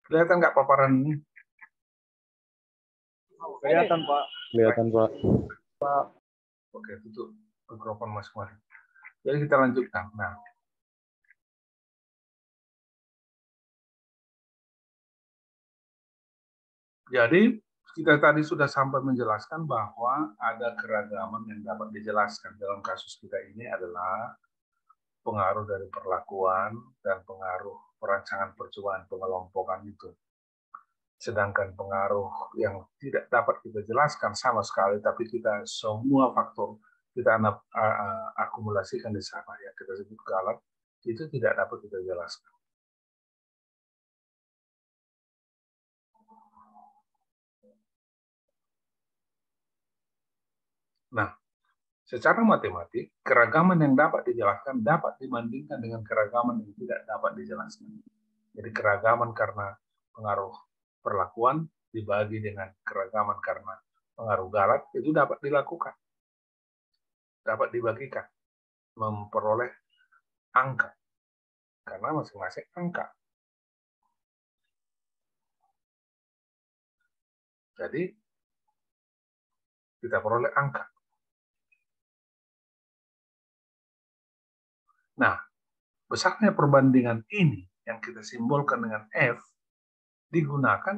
Kelihatan nggak paparannya? Kelihatan, Pak. Kelihatan, Pak. Oke, tutup mikrofon masing-masing. Jadi kita lanjutkan. Nah, jadi kita tadi sudah sampai menjelaskan bahwa ada keragaman yang dapat dijelaskan. Dalam kasus kita ini adalah pengaruh dari perlakuan dan pengaruh perancangan percobaan pengelompokan itu. Sedangkan pengaruh yang tidak dapat kita jelaskan sama sekali, tapi kita semua faktor kita akumulasikan di sana, ya kita sebut galat, itu tidak dapat kita jelaskan. Nah, secara matematik, keragaman yang dapat dijelaskan dapat dibandingkan dengan keragaman yang tidak dapat dijelaskan. Jadi keragaman karena pengaruh perlakuan dibagi dengan keragaman karena pengaruh galat itu dapat dilakukan. Dapat dibagikan, memperoleh angka. Karena masing-masing angka. Jadi, kita peroleh angka. Nah, besarnya perbandingan ini yang kita simbolkan dengan F digunakan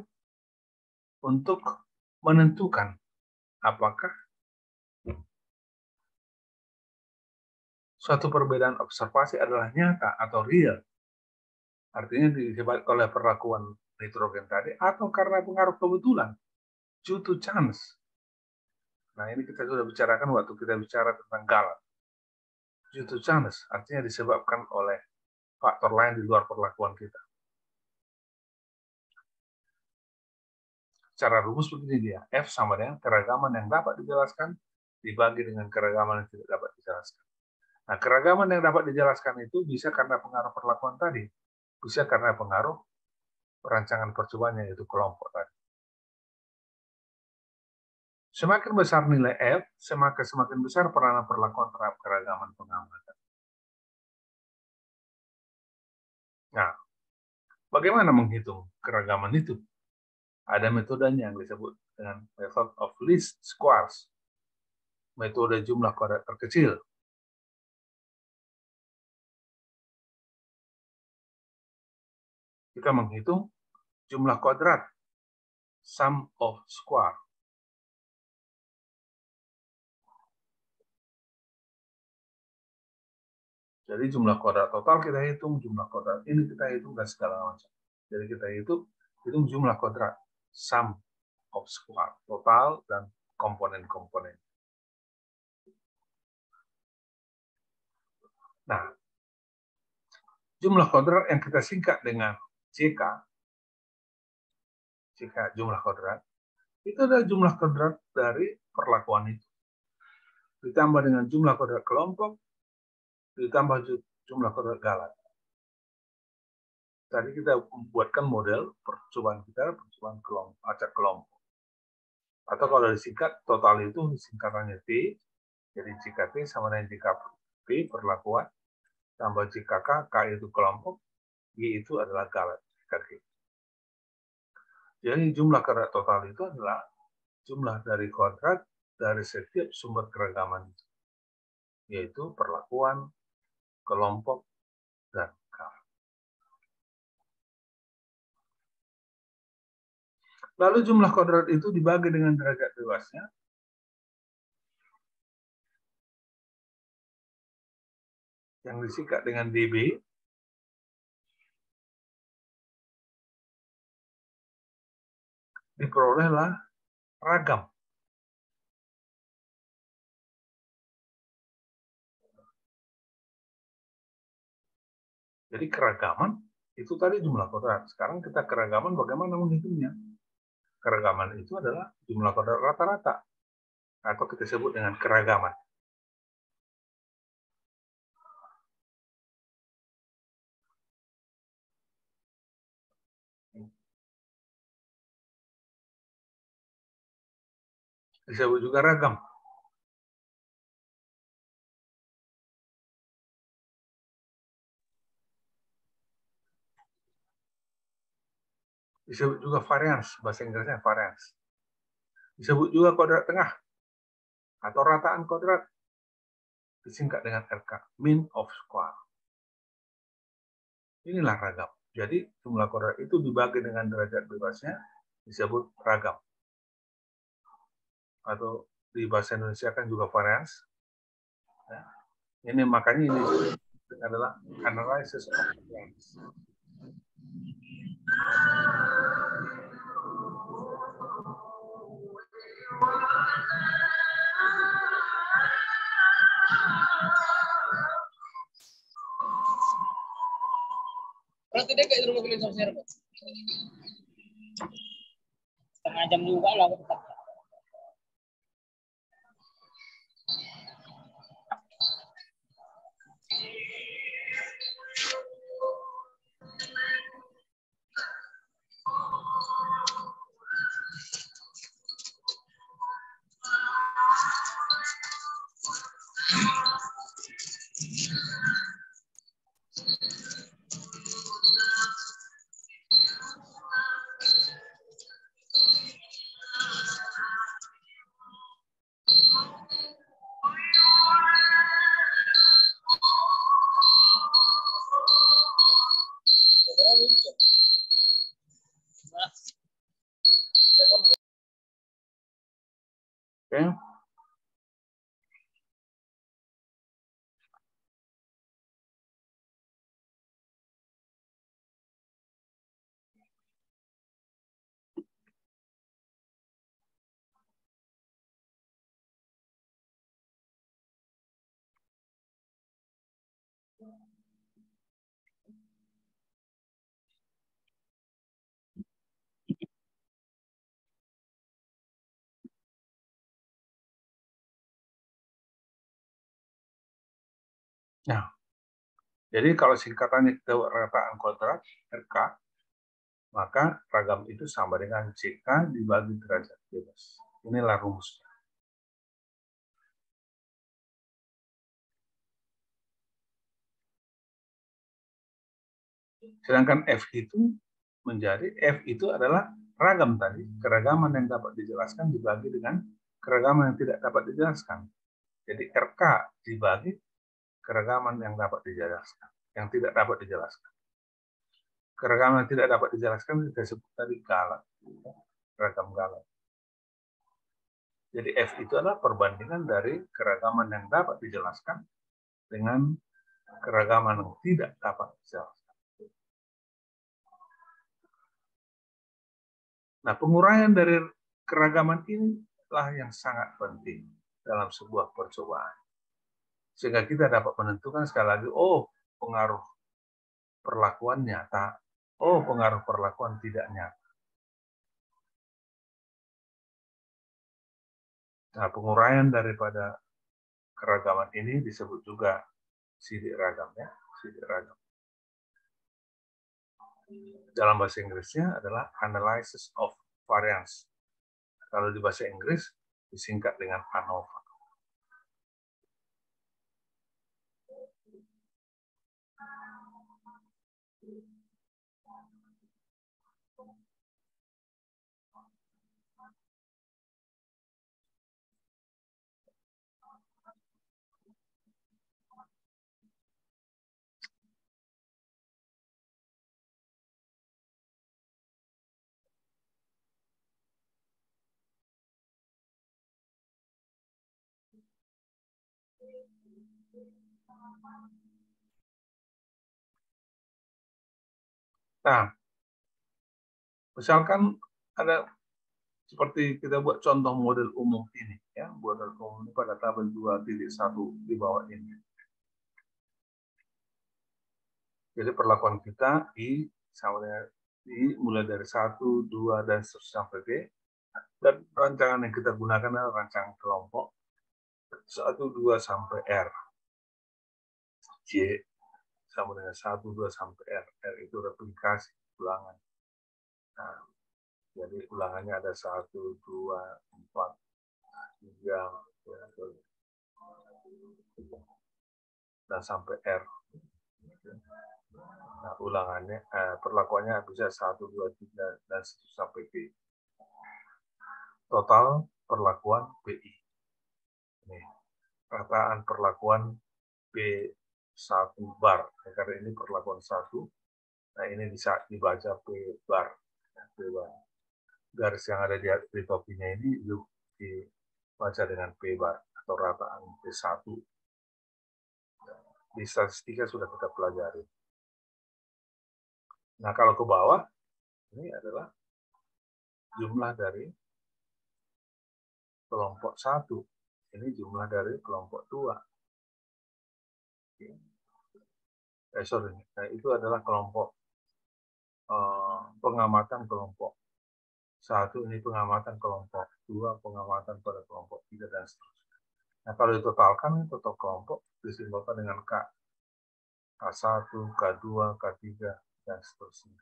untuk menentukan apakah suatu perbedaan observasi adalah nyata atau real. Artinya disebabkan oleh perlakuan nitrogen tadi atau karena pengaruh kebetulan, due to chance. Nah, ini kita sudah bicarakan waktu kita bicara tentang galat. Due to chance artinya disebabkan oleh faktor lain di luar perlakuan kita. Secara rumus begini dia, F sama dengan keragaman yang dapat dijelaskan dibagi dengan keragaman yang tidak dapat dijelaskan. Nah, keragaman yang dapat dijelaskan itu bisa karena pengaruh perlakuan tadi, bisa karena pengaruh perancangan percobaan yaitu kelompok tadi. Semakin besar nilai F, semakin besar peranan perlakuan terhadap keragaman pengamatan. Nah, bagaimana menghitung keragaman itu? Ada metodenya yang disebut dengan method of least squares, metode jumlah kuadrat terkecil. Kita menghitung jumlah kuadrat, sum of square. Jadi jumlah kuadrat total kita hitung, jumlah kuadrat ini kita hitung, dan segala macam. Jadi kita hitung jumlah kuadrat, sum of square, total dan komponen-komponen. Nah, jumlah kuadrat yang kita singkat dengan JK jumlah kuadrat, itu adalah jumlah kuadrat dari perlakuan itu. Ditambah dengan jumlah kuadrat kelompok, ditambah jumlah kuadrat galat. Tadi kita membuatkan model percobaan kita, percobaan kelompok, acak kelompok. Atau kalau disingkat, total itu singkatannya T, jadi jika T sama dengan jika P perlakuan, tambah jika K itu kelompok, Y itu adalah galat. Jadi jumlah kuadrat total itu adalah jumlah dari kuadrat dari setiap sumber keragaman itu, yaitu perlakuan, kelompok, dan galat. Lalu jumlah kuadrat itu dibagi dengan derajat bebasnya. Yang disingkat dengan dB. Diperolehlah ragam. Jadi keragaman itu tadi jumlah kuadrat. Sekarang kita keragaman bagaimana menghitungnya? Keragaman itu adalah jumlah kuadrat rata-rata. Atau kita sebut dengan keragaman. Disebut juga ragam. Disebut juga variance, bahasa Inggrisnya variance. Disebut juga kuadrat tengah atau rataan kuadrat, disingkat dengan RK, mean of square. Inilah ragam. Jadi jumlah kuadrat itu dibagi dengan derajat bebasnya disebut ragam. Atau di bahasa Indonesia kan juga variance. Ya. Ini makanya ini adalah analysis of variance. Berarti dia kayak rumah kulit sosial, Pak. Setengah jam juga lah aku tetap. Oke. Nah, jadi kalau singkatannya kita rataan kuadrat RK, maka ragam itu sama dengan CK dibagi derajat bebas. Inilah rumusnya. Sedangkan F itu adalah ragam tadi, keragaman yang dapat dijelaskan dibagi dengan keragaman yang tidak dapat dijelaskan. Jadi RK dibagi keragaman yang dapat dijelaskan, yang tidak dapat dijelaskan. Keragaman yang tidak dapat dijelaskan kita sebut tadi galat, ragam galat. Jadi F itu adalah perbandingan dari keragaman yang dapat dijelaskan dengan keragaman yang tidak dapat dijelaskan. Nah, penguraian dari keragaman inilah yang sangat penting dalam sebuah percobaan. Sehingga kita dapat menentukan sekali lagi, oh pengaruh perlakuan nyata, oh pengaruh perlakuan tidak nyata. Nah, penguraian daripada keragaman ini disebut juga sidik ragam, ya, sidik ragam. Dalam bahasa Inggrisnya adalah analysis of variance. Kalau di bahasa Inggris disingkat dengan ANOVA. Nah, misalkan ada seperti kita buat contoh model umum ini, ya, model umum ini pada tabel 2.1 di bawah ini. Jadi perlakuan kita I sama dengan I mulai dari 1, 2, dan seterusnya sampai B. Dan rancangan yang kita gunakan adalah rancangan kelompok 1, 2, sampai R. J sama dengan 1, 2, sampai R. R itu replikasi, ulangan. Nah, jadi ulangannya ada 1, 2, 4, 3, dan sampai R. Nah, ulangannya, perlakuannya bisa 1, 2, 3, dan seterusnya sampai P. Total perlakuan PI. Ini, rataan perlakuan P1 bar. Karena ini perlakuan 1, nah ini bisa dibaca P bar. P bar. Garis yang ada di topinya ini dibaca dengan P bar atau rataan P1. Di statistika sudah kita pelajari. Nah, kalau ke bawah, ini adalah jumlah dari kelompok 1. Ini jumlah dari kelompok 2. Sorry. Nah, itu adalah kelompok pengamatan kelompok 1, ini pengamatan kelompok 2, pengamatan pada kelompok 3, dan seterusnya. Nah, kalau ditotalkan, total kelompok disimbolkan dengan K. K1, K2, K3, dan seterusnya.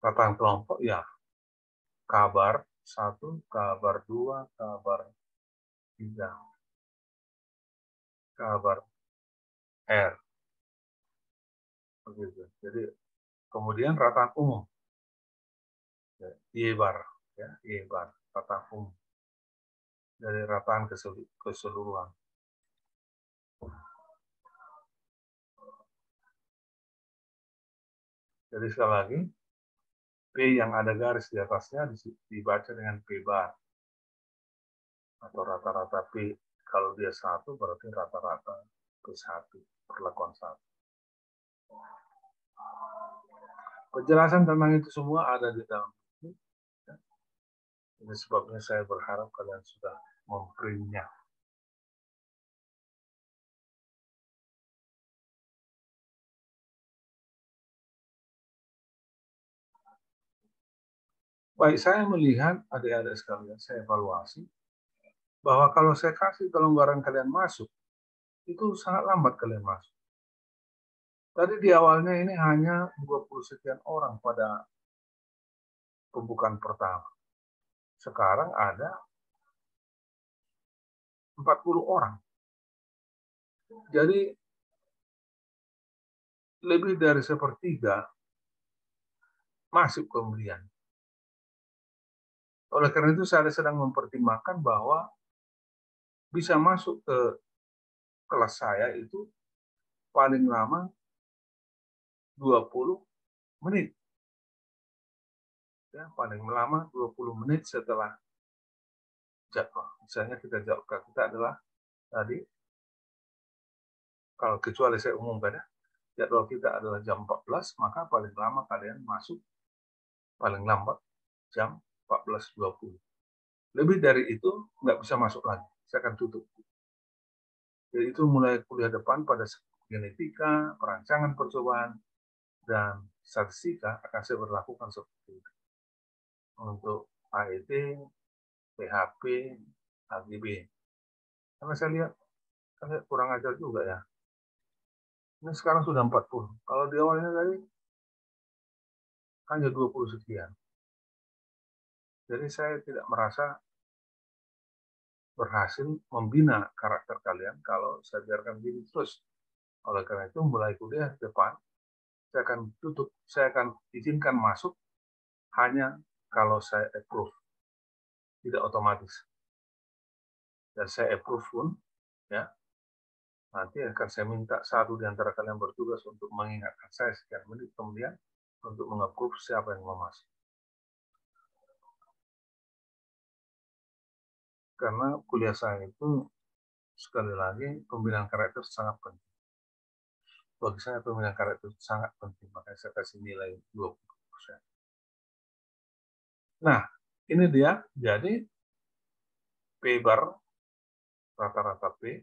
Rataan kelompok, ya, kabar 1, kabar 2, kabar 3, kabar R. Begitu. Jadi, kemudian rataan umum. Y bar, ya, Y bar, rataan umum. Dari rataan keseluruhan. Jadi sekali lagi, P yang ada garis di atasnya dibaca dengan P bar. Atau rata-rata P. Kalau dia 1, berarti rata-rata P1, perlakuan 1. Penjelasan tentang itu semua ada di dalam buku. Ini sebabnya saya berharap kalian sudah memprintnya. Baik, saya melihat adik-adik sekalian, saya evaluasi bahwa kalau saya kasih kelonggaran kalian masuk, itu sangat lambat kalian masuk. Tadi di awalnya ini hanya 20 sekian orang pada pembukaan pertama. Sekarang ada 40 orang. Jadi lebih dari sepertiga masuk kemudian. Oleh karena itu saya sedang mempertimbangkan bahwa bisa masuk ke kelas saya itu paling lama 20 menit. Ya, paling lama 20 menit setelah jadwal. Misalnya jadwal kita adalah tadi, kalau kecuali saya umumkan ya, jadwal kita adalah jam 14, maka paling lama kalian masuk paling lambat jam 14.20. Lebih dari itu nggak bisa masuk lagi. Saya akan tutup. Jadi itu mulai kuliah depan pada genetika, perancangan percobaan, dan statistika akan saya berlakukan seperti itu. Untuk AET, PHP, HGB. Karena saya lihat kurang ajar juga ya. Ini sekarang sudah 40. Kalau di awalnya tadi hanya 20 sekian. Jadi saya tidak merasa berhasil membina karakter kalian kalau saya biarkan gini terus. Oleh karena itu mulai kuliah depan, saya akan tutup, saya akan izinkan masuk hanya kalau saya approve, tidak otomatis. Dan saya approve pun, ya, nanti akan saya minta satu di antara kalian bertugas untuk mengingatkan saya sekian menit kemudian untuk meng-approve siapa yang mau masuk. Karena kuliah saya itu, sekali lagi, pembinaan karakter sangat penting. Bagi saya pembinaan karakter sangat penting, makanya saya kasih nilai 20%. Nah, ini dia, jadi P bar, rata-rata P,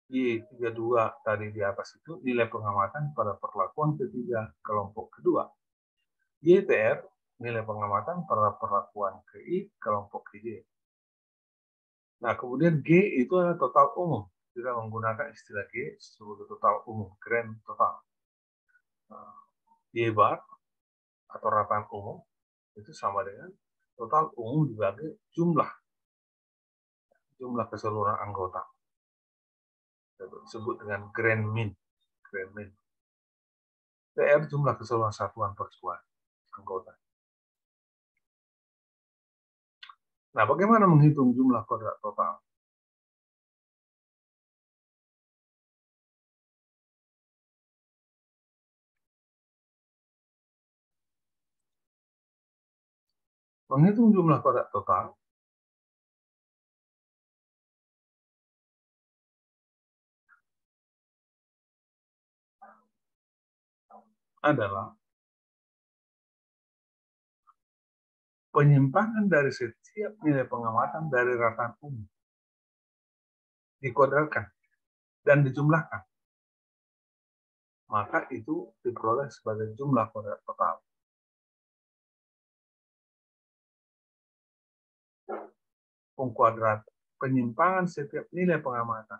Y32 tadi di atas itu nilai pengamatan pada perlakuan ketiga kelompok kedua. YTR, nilai pengamatan pada perlakuan KI kelompok KJ. Nah, kemudian G itu adalah total umum. Kita menggunakan istilah G sebagai total umum, grand total. Y bar atau rataan umum itu sama dengan total umum dibagi jumlah jumlah keseluruhan anggota. Disebut dengan grand mean. Grand mean. TR jumlah keseluruhan satuan percuan anggota. Nah, bagaimana menghitung jumlah kuadrat total? Menghitung jumlah kuadrat total adalah penyimpangan dari setiap nilai pengamatan dari rataan umum dikuadratkan dan dijumlahkan. Maka itu diperoleh sebagai jumlah kuadrat total. Pengkuadrat penyimpangan setiap nilai pengamatan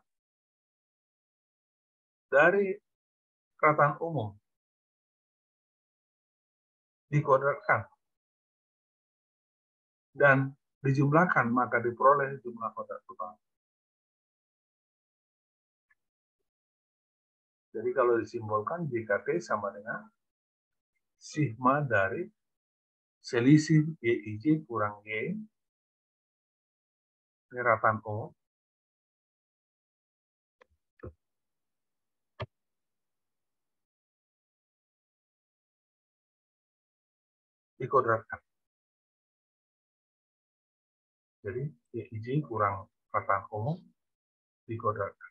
dari rataan umum dikuadratkan dan dijumlahkan, maka diperoleh jumlah kuadrat total. Jadi kalau disimbolkan, JKT sama dengan sigma dari selisih YIJ kurang Y, ini rataan umum, dikuadratkan. Jadi YIJ kurang rataan umum dikuadratkan.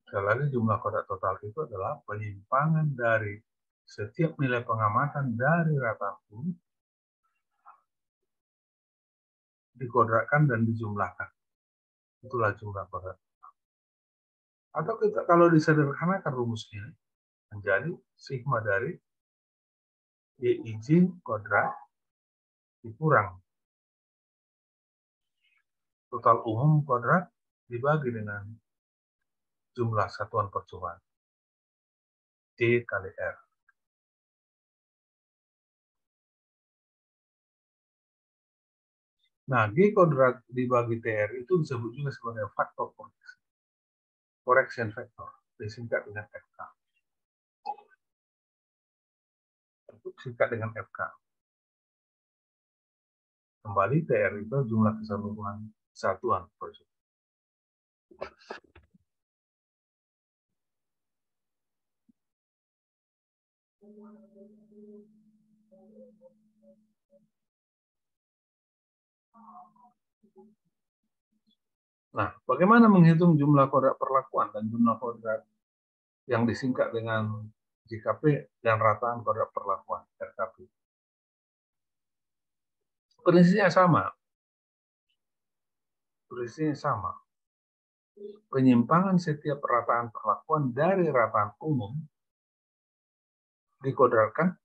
Sekali lagi, jumlah kuadrat total itu adalah penyimpangan dari setiap nilai pengamatan dari rataan umum dikuadratkan dan dijumlahkan. Itulah jumlah kuadrat. Atau kita kalau disederhanakan rumusnya menjadi sigma dari YIJ kuadrat dikurang total umum kuadrat dibagi dengan jumlah satuan percobaan T kali R. Nah, G kuadrat dibagi TR itu disebut juga sebagai faktor correction factor, disingkat dengan FK. Disingkat dengan FK. Kembali TR itu jumlah keseluruhan satuan percobaan. Nah, bagaimana menghitung jumlah kuadrat perlakuan dan jumlah kuadrat yang disingkat dengan JKP dan rataan kuadrat perlakuan RKP? Prinsipnya sama. Prinsipnya sama. Penyimpangan setiap rataan perlakuan dari rataan umum dikuadratkan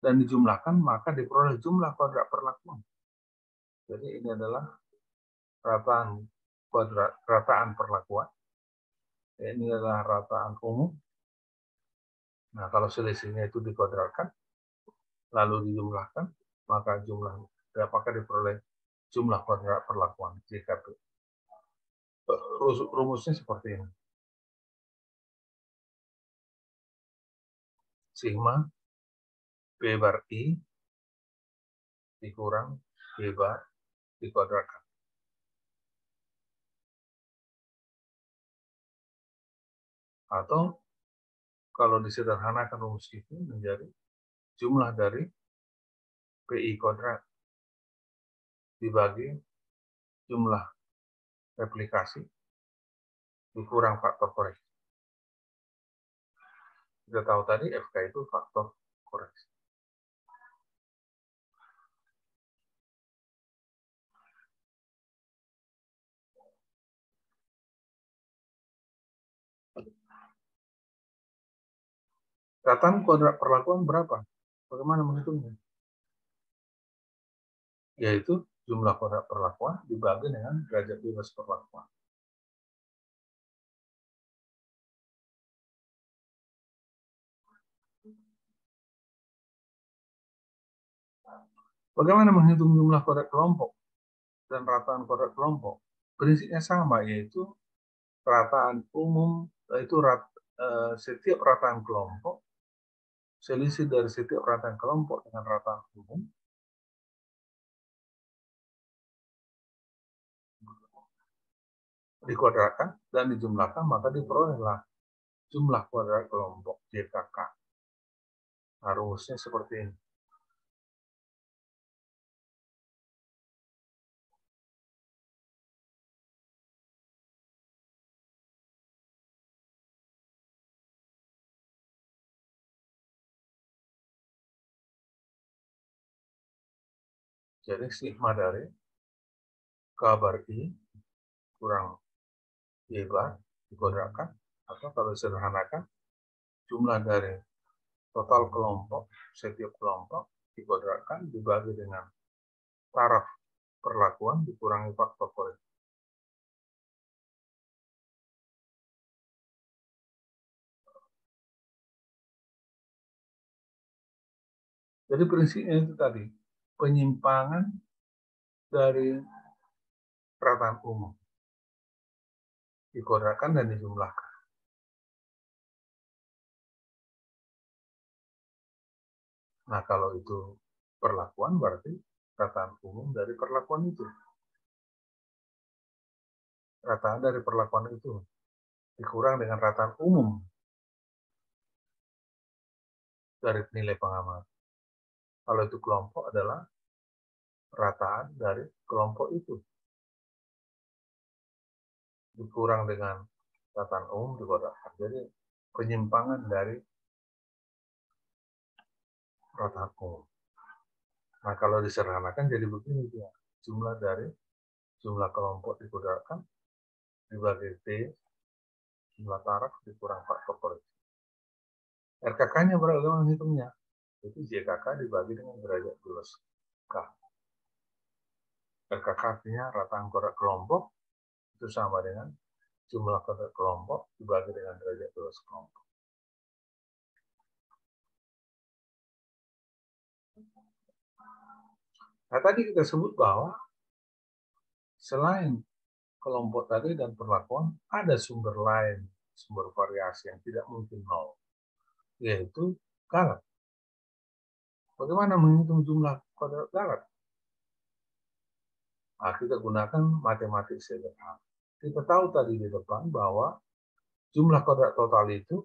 dan dijumlahkan, maka diperoleh jumlah kuadrat perlakuan. Jadi ini adalah rataan perlakuan. Ini adalah rataan umum. Nah, kalau selisihnya itu dikuadratkan, lalu dijumlahkan, maka apakah diperoleh jumlah kuadrat perlakuan JKP. Rumusnya seperti ini. Sigma P bar I dikurang P bar dikuadratkan. Atau kalau disederhanakan rumus itu menjadi jumlah dari PI kuadrat dibagi jumlah replikasi dikurang faktor koreksi. Kita tahu tadi FK itu faktor koreksi. Rataan kuadrat perlakuan berapa? Bagaimana menghitungnya? Yaitu jumlah kuadrat perlakuan dibagi dengan derajat bebas perlakuan. Bagaimana menghitung jumlah kodrat kelompok dan rataan kodrat kelompok? Prinsipnya sama, yaitu rataan umum, yaitu setiap rataan kelompok, selisih dari setiap rataan kelompok dengan rataan umum dikuadratkan dan dijumlahkan, maka diperolehlah jumlah kuadrat kelompok JKK. Nah, rumusnya seperti ini. Jadi sigma dari K bar I kurang Y bar dikuadratkan, atau kalau sederhanakan, jumlah dari total kelompok, setiap kelompok dikuadratkan dibagi dengan taraf perlakuan dikurangi faktor korektif. Jadi prinsipnya itu tadi, penyimpangan dari rataan umum dikuadratkan dan dijumlahkan. Nah, kalau itu perlakuan, berarti rataan umum dari perlakuan itu. Rataan dari perlakuan itu dikurang dengan rataan umum dari nilai pengamatan. Kalau itu kelompok adalah rataan dari kelompok itu dikurang dengan rataan umum dikuadratkan. Jadi penyimpangan dari rataan umum. Nah, kalau disederhanakan jadi begini dia. Jumlah dari jumlah kelompok dikuadratkan dibagi T, jumlah taraf dikurang faktor korektif. RKK-nya berapa menghitungnya? Itu JKK dibagi dengan derajat lulus K. RKK artinya rataan kodrat kelompok itu sama dengan jumlah kodrat kelompok dibagi dengan derajat lulus kelompok. Nah, tadi kita sebut bahwa selain kelompok tadi dan perlakuan, ada sumber lain, sumber variasi yang tidak mungkin nol, yaitu galat. Bagaimana menghitung jumlah kodrat galat? Nah, kita gunakan matematik sederhana. Kita tahu tadi di depan bahwa jumlah kodrat total itu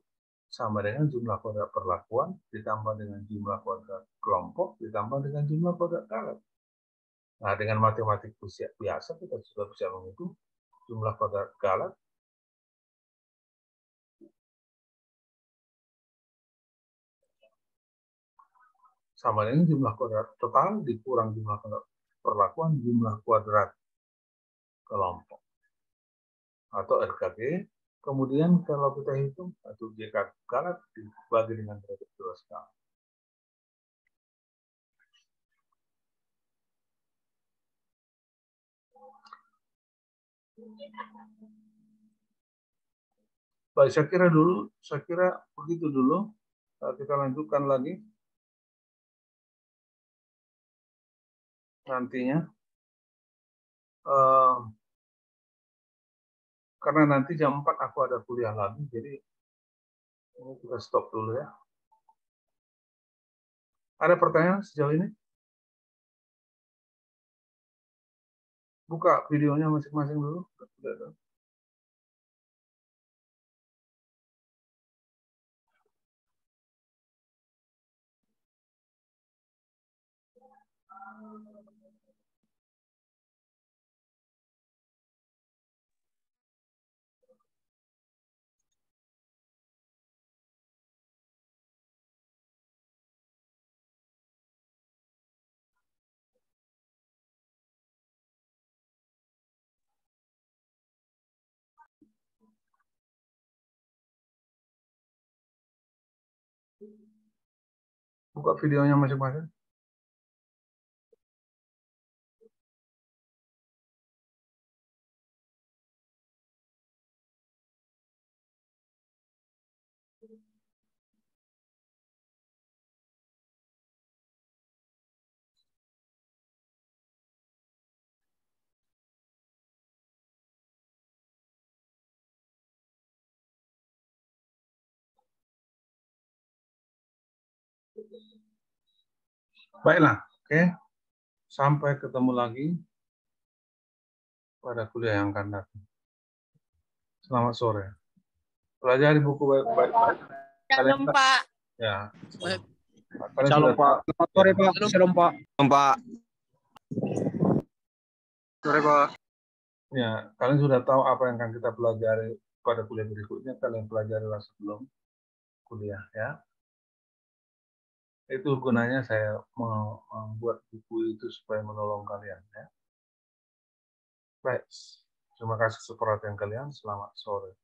sama dengan jumlah kodrat perlakuan ditambah dengan jumlah kodrat kelompok ditambah dengan jumlah kodrat galat. Nah, dengan matematik biasa kita sudah bisa menghitung jumlah kodrat galat sama dengan jumlah kuadrat total dikurang jumlah kuadrat perlakuan jumlah kuadrat kelompok atau RKG. Kemudian kalau kita hitung atau JK galat dibagi dengan derajat lulus K. Baik, saya kira begitu dulu. Kita lanjutkan lagi nantinya. Karena nanti jam 4 aku ada kuliah lagi, jadi ini kita stop dulu ya. Ada pertanyaan sejauh ini? Buka videonya masing-masing dulu. Buka videonya masing-masing. Baiklah, oke. Sampai ketemu lagi pada kuliah yang akan datang. Selamat sore. Pelajari buku baik-baik. Shalom, Pak. Ya. Shalom, Pak. Selamat sore, Pak. Shalom, Pak. Pak. Sore, Pak. Ya, kalian sudah tahu apa yang akan kita pelajari pada kuliah berikutnya. Kalian pelajarilah sebelum kuliah, ya. Itu gunanya saya membuat buku itu supaya menolong kalian, ya. Baik. Terima kasih atas perhatian kalian. Selamat sore.